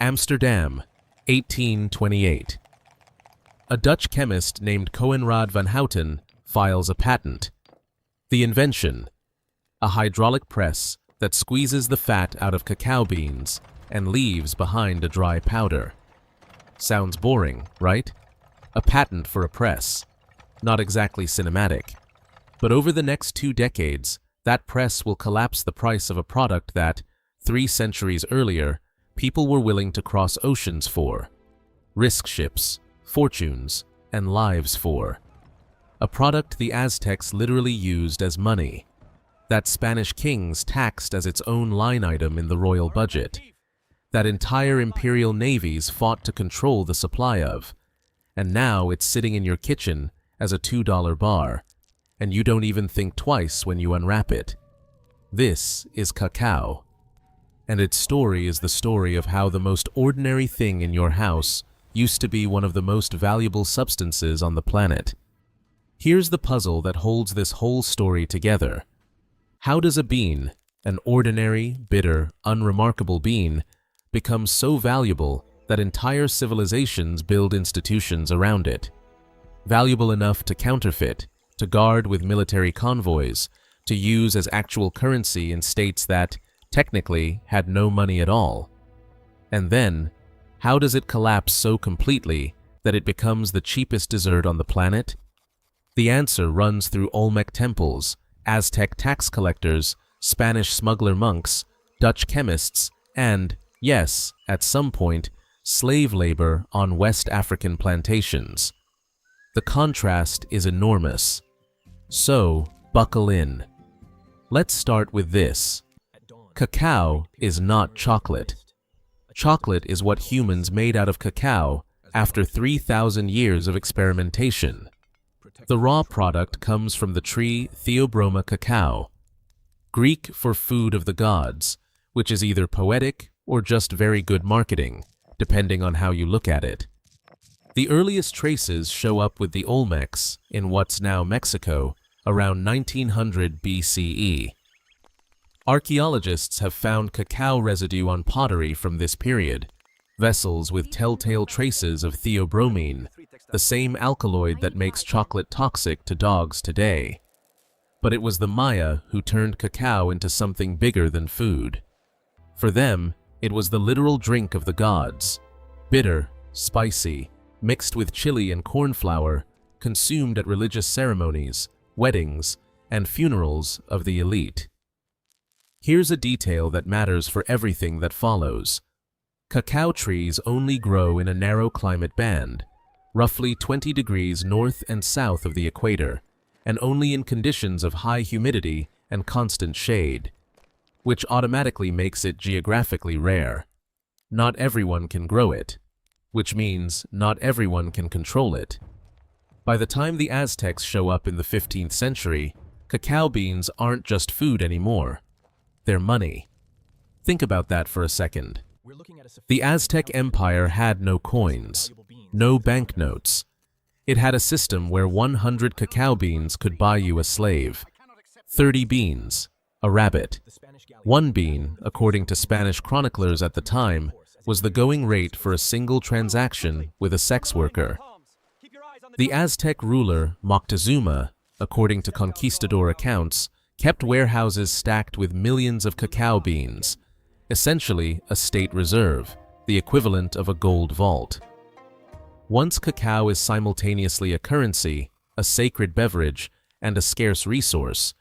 Amsterdam, 1828. A Dutch chemist named Coenraad van Houten files a patent. The invention: a hydraulic press that squeezes the fat out of cacao beans and leaves behind a dry powder. Sounds boring, right? A patent for a press. Not exactly cinematic. But over the next 2 decades, that press will collapse the price of a product that, 3 centuries earlier, people were willing to cross oceans for, risk ships, fortunes, and lives for. A product the Aztecs literally used as money, that Spanish kings taxed as its own line item in the royal budget, that entire imperial navies fought to control the supply of, and now it's sitting in your kitchen as a $2 bar, and you don't even think twice when you unwrap it. This is cacao, and its story is the story of how the most ordinary thing in your house used to be one of the most valuable substances on the planet. Here's the puzzle that holds this whole story together. How does a bean, an ordinary, bitter, unremarkable bean, become so valuable that entire civilizations build institutions around it? Valuable enough to counterfeit, to guard with military convoys, to use as actual currency in states that, technically, had no money at all. And then, how does it collapse so completely that it becomes the cheapest dessert on the planet? The answer runs through Olmec temples, Aztec tax collectors, Spanish smuggler monks, Dutch chemists, and, yes, at some point, slave labor on West African plantations. The contrast is enormous. So, buckle in. Let's start with this. Cacao is not chocolate. Chocolate is what humans made out of cacao after 3,000 years of experimentation. The raw product comes from the tree Theobroma cacao, Greek for food of the gods, which is either poetic or just very good marketing, depending on how you look at it. The earliest traces show up with the Olmecs in what's now Mexico around 1900 BCE. Archaeologists have found cacao residue on pottery from this period, vessels with telltale traces of theobromine, the same alkaloid that makes chocolate toxic to dogs today. But it was the Maya who turned cacao into something bigger than food. For them, it was the literal drink of the gods, bitter, spicy, mixed with chili and corn flour, consumed at religious ceremonies, weddings, and funerals of the elite. Here's a detail that matters for everything that follows. Cacao trees only grow in a narrow climate band, roughly 20 degrees north and south of the equator, and only in conditions of high humidity and constant shade, which automatically makes it geographically rare. Not everyone can grow it, which means not everyone can control it. By the time the Aztecs show up in the 15th century, cacao beans aren't just food anymore. They're money. Think about that for a second. The Aztec Empire had no coins, no banknotes. It had a system where 100 cacao beans could buy you a slave. 30 beans, a rabbit. 1 bean, according to Spanish chroniclers at the time, was the going rate for a single transaction with a sex worker. The Aztec ruler Moctezuma, according to conquistador accounts, kept warehouses stacked with millions of cacao beans, essentially a state reserve, the equivalent of a gold vault. Once cacao is simultaneously a currency, a sacred beverage, and a scarce resource,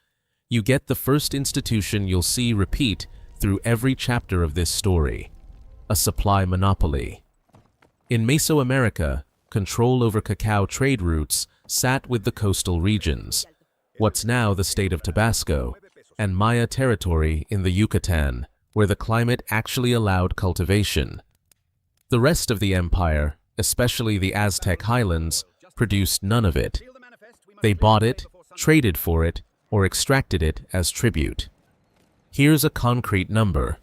you get the first institution you'll see repeat through every chapter of this story: a supply monopoly. In Mesoamerica, control over cacao trade routes sat with the coastal regions, what's now the state of Tabasco, and Maya territory in the Yucatan, where the climate actually allowed cultivation. The rest of the empire, especially the Aztec highlands, produced none of it. They bought it, traded for it, or extracted it as tribute. Here's a concrete number.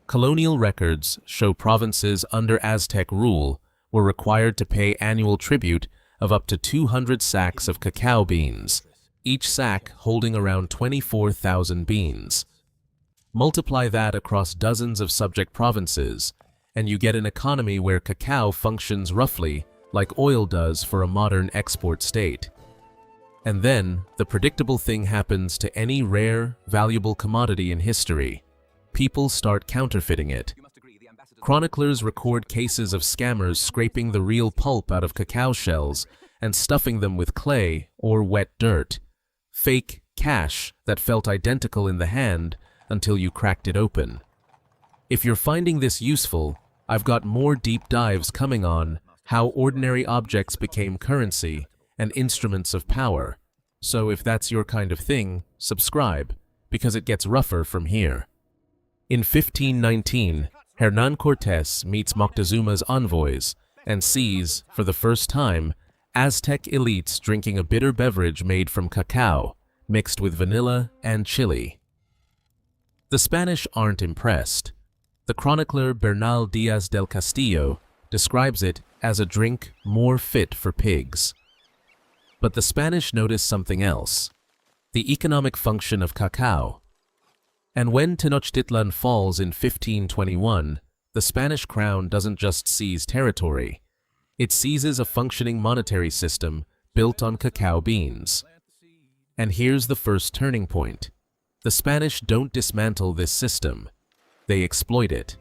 Colonial records show provinces under Aztec rule were required to pay annual tribute of up to 200 sacks of cacao beans, each sack holding around 24,000 beans. Multiply that across dozens of subject provinces, and you get an economy where cacao functions roughly like oil does for a modern export state. And then, the predictable thing happens to any rare, valuable commodity in history. People start counterfeiting it. Chroniclers record cases of scammers scraping the real pulp out of cacao shells and stuffing them with clay or wet dirt. Fake cash that felt identical in the hand until you cracked it open. If you're finding this useful, I've got more deep dives coming on how ordinary objects became currency and instruments of power. So if that's your kind of thing, subscribe, because it gets rougher from here. In 1519, Hernán Cortés meets Moctezuma's envoys and sees, for the first time, Aztec elites drinking a bitter beverage made from cacao, mixed with vanilla and chili. The Spanish aren't impressed. The chronicler Bernal Díaz del Castillo describes it as a drink more fit for pigs. But the Spanish notice something else: the economic function of cacao. And when Tenochtitlan falls in 1521, the Spanish crown doesn't just seize territory. It seizes a functioning monetary system built on cacao beans. And here's the first turning point. The Spanish don't dismantle this system. They exploit it.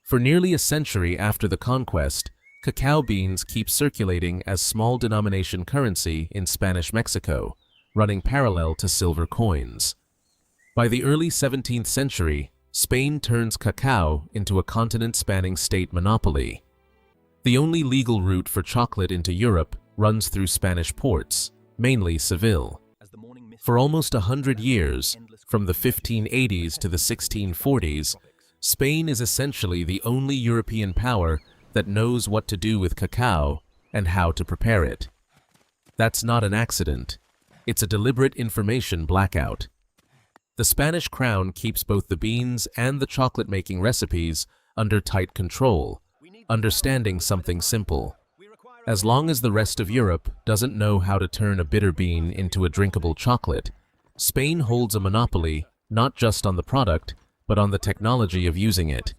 For nearly a century after the conquest, cacao beans keep circulating as small denomination currency in Spanish Mexico, running parallel to silver coins. By the early 17th century, Spain turns cacao into a continent-spanning state monopoly. The only legal route for chocolate into Europe runs through Spanish ports, mainly Seville. For almost 100 years, from the 1580s to the 1640s, Spain is essentially the only European power that knows what to do with cacao and how to prepare it. That's not an accident. It's a deliberate information blackout. The Spanish crown keeps both the beans and the chocolate-making recipes under tight control, understanding something simple. As long as the rest of Europe doesn't know how to turn a bitter bean into a drinkable chocolate, Spain holds a monopoly not just on the product, but on the technology of using it.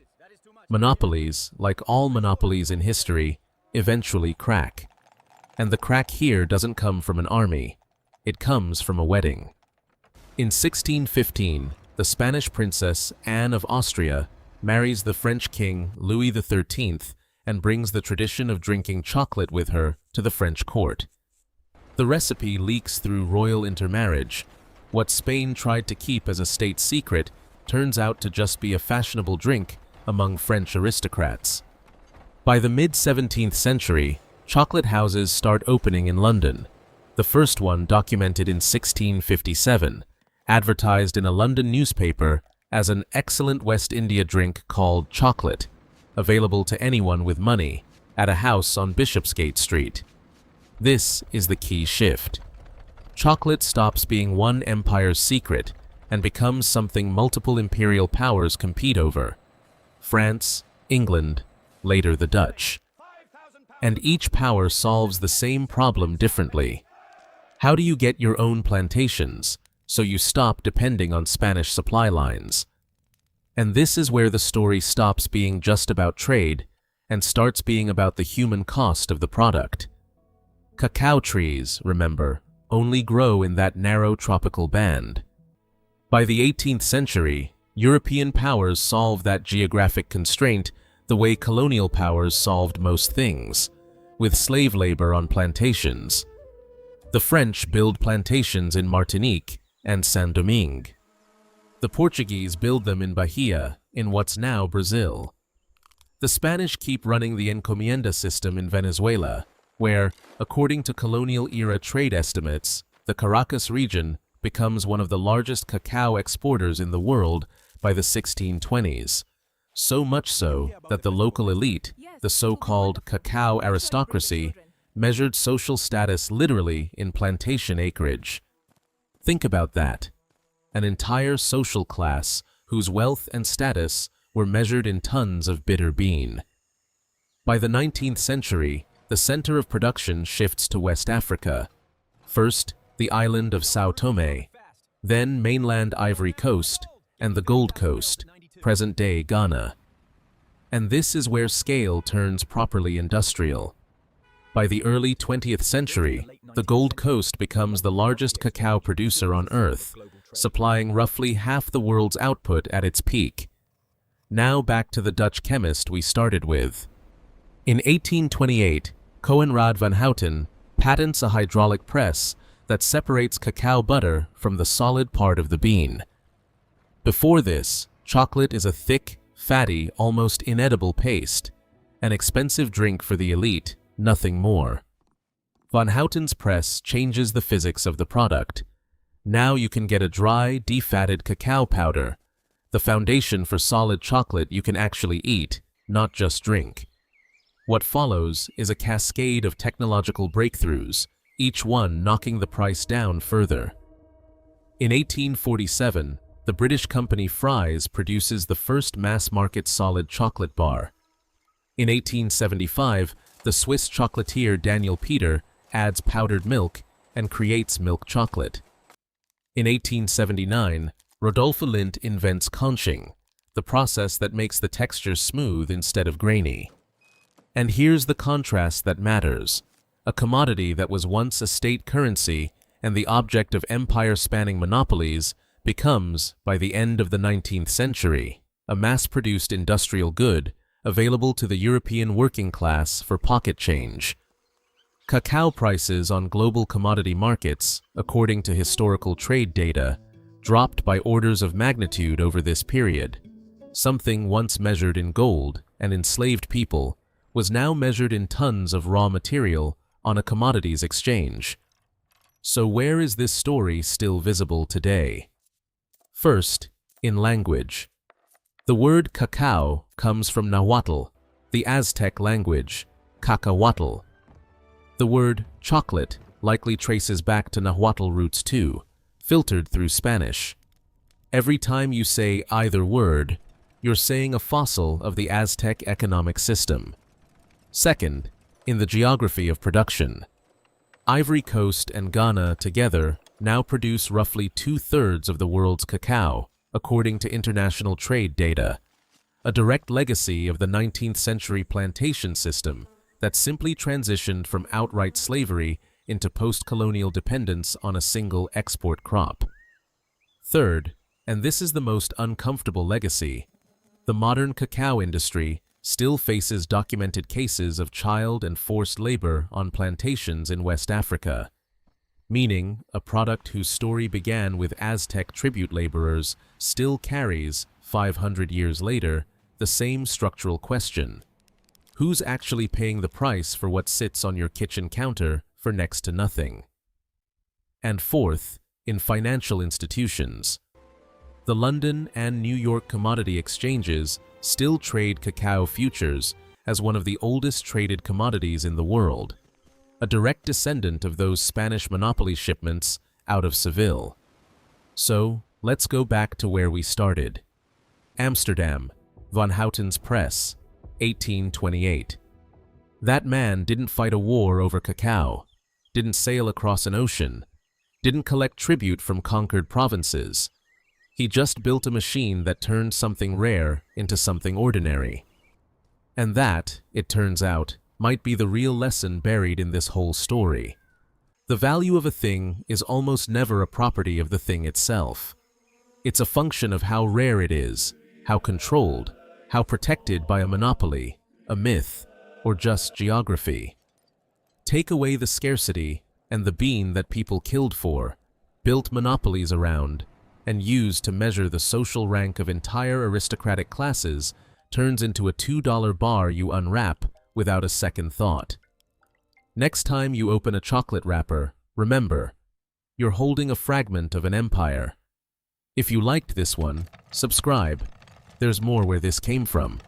Monopolies, like all monopolies in history, eventually crack. And the crack here doesn't come from an army. It comes from a wedding. In 1615, the Spanish princess Anne of Austria marries the French king Louis XIII and brings the tradition of drinking chocolate with her to the French court. The recipe leaks through royal intermarriage. What Spain tried to keep as a state secret turns out to just be a fashionable drink among French aristocrats. By the mid-17th century, chocolate houses start opening in London. The first one documented in 1657, advertised in a London newspaper as an excellent West India drink called chocolate, available to anyone with money, at a house on Bishopsgate Street. This is the key shift. Chocolate stops being one empire's secret and becomes something multiple imperial powers compete over. France, England, later the Dutch. And each power solves the same problem differently. How do you get your own plantations, so you stop depending on Spanish supply lines? And this is where the story stops being just about trade and starts being about the human cost of the product. Cacao trees, remember, only grow in that narrow tropical band. By the 18th century, European powers solved that geographic constraint the way colonial powers solved most things, with slave labor on plantations. The French build plantations in Martinique and Saint-Domingue. The Portuguese build them in Bahia, in what's now Brazil. The Spanish keep running the encomienda system in Venezuela, where, according to colonial-era trade estimates, the Caracas region becomes one of the largest cacao exporters in the world by the 1620s. So much so that the local elite, the so-called cacao aristocracy, measured social status literally in plantation acreage. Think about that. An entire social class whose wealth and status were measured in tons of bitter bean. By the 19th century, the center of production shifts to West Africa. First, the island of São Tomé, then mainland Ivory Coast, and the Gold Coast, present-day Ghana. And this is where scale turns properly industrial. By the early 20th century, the Gold Coast becomes the largest cacao producer on Earth, supplying roughly half the world's output at its peak. Now back to the Dutch chemist we started with. In 1828, Coenraad van Houten patents a hydraulic press that separates cacao butter from the solid part of the bean. Before this, chocolate is a thick, fatty, almost inedible paste, an expensive drink for the elite, nothing more. Van Houten's press changes the physics of the product. Now you can get a dry, defatted cacao powder, the foundation for solid chocolate you can actually eat, not just drink. What follows is a cascade of technological breakthroughs, each one knocking the price down further. In 1847, the British company Fry's produces the first mass-market solid chocolate bar. In 1875, the Swiss chocolatier Daniel Peter adds powdered milk and creates milk chocolate. In 1879, Rodolphe Lindt invents conching, the process that makes the texture smooth instead of grainy. And here's the contrast that matters. A commodity that was once a state currency and the object of empire-spanning monopolies becomes, by the end of the 19th century, a mass-produced industrial good available to the European working class for pocket change. Cacao prices on global commodity markets, according to historical trade data, dropped by orders of magnitude over this period. Something once measured in gold and enslaved people was now measured in tons of raw material on a commodities exchange. So where is this story still visible today? First, in language. The word cacao comes from Nahuatl, the Aztec language, cacahuatl. The word chocolate likely traces back to Nahuatl roots too, filtered through Spanish. Every time you say either word, you're saying a fossil of the Aztec economic system. Second, in the geography of production. Ivory Coast and Ghana together now produce roughly 2/3 of the world's cacao, according to international trade data, a direct legacy of the 19th century plantation system that simply transitioned from outright slavery into post-colonial dependence on a single export crop. Third, and this is the most uncomfortable legacy, the modern cacao industry still faces documented cases of child and forced labor on plantations in West Africa, meaning a product whose story began with Aztec tribute laborers still carries, 500 years later, the same structural question. Who's actually paying the price for what sits on your kitchen counter for next to nothing? And fourth, in financial institutions. The London and New York commodity exchanges still trade cacao futures as one of the oldest traded commodities in the world, a direct descendant of those Spanish monopoly shipments out of Seville. So, let's go back to where we started. Amsterdam, Van Houten's press, 1828. That man didn't fight a war over cacao, didn't sail across an ocean, didn't collect tribute from conquered provinces. He just built a machine that turned something rare into something ordinary. And that, it turns out, might be the real lesson buried in this whole story. The value of a thing is almost never a property of the thing itself. It's a function of how rare it is, how controlled, how protected by a monopoly, a myth, or just geography. Take away the scarcity, and the bean that people killed for, built monopolies around, and used to measure the social rank of entire aristocratic classes turns into a $2 bar you unwrap without a second thought. Next time you open a chocolate wrapper, remember, you're holding a fragment of an empire. If you liked this one, subscribe. There's more where this came from.